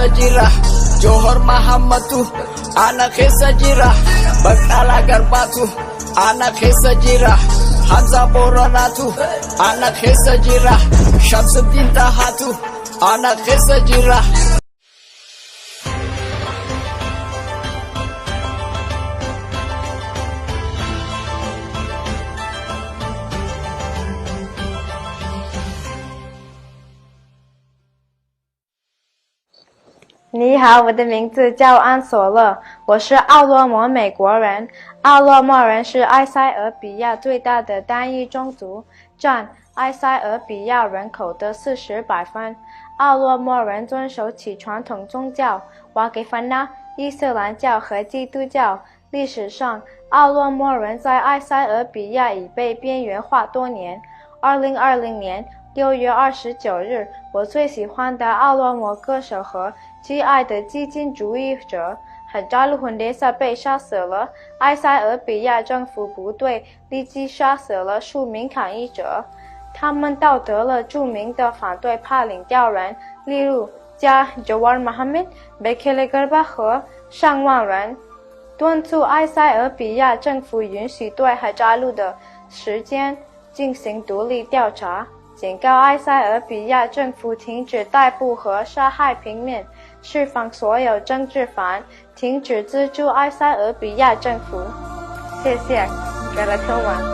Sajirah Johor Mahammatu Anak Sajirah Bagtala Garbatu Anak Sajirah Hamza Boranatu Anak Sajirah Shamsuddin Tahatu Anak Sajirah你好，我的名字叫安索勒，我是奥洛摩美国人。奥洛莫人是埃塞俄比亚最大的单一种族，占埃塞俄比亚人口的40%。奥洛莫人遵守其传统宗教瓦给凡纳、伊斯兰教和基督教。历史上，奥洛莫人在埃塞俄比亚已被边缘化多年。2020年6月29日，我最喜欢的奥洛莫歌手和挚爱的激进主义者很扎鲁混德萨被杀死了，埃塞俄比亚政府部队立即杀死了数名抗议者，他们盗得了著名的反对派领导人，例如加 Jawar Mohammed、Bekele Garba 和上万人，敦促埃塞俄比亚政府允许对海扎鲁的时间进行独立调查，警告埃塞俄比亚政府停止逮捕和杀害平民，释放所有政治犯，停止资助埃塞俄比亚政府。谢谢，给了科文。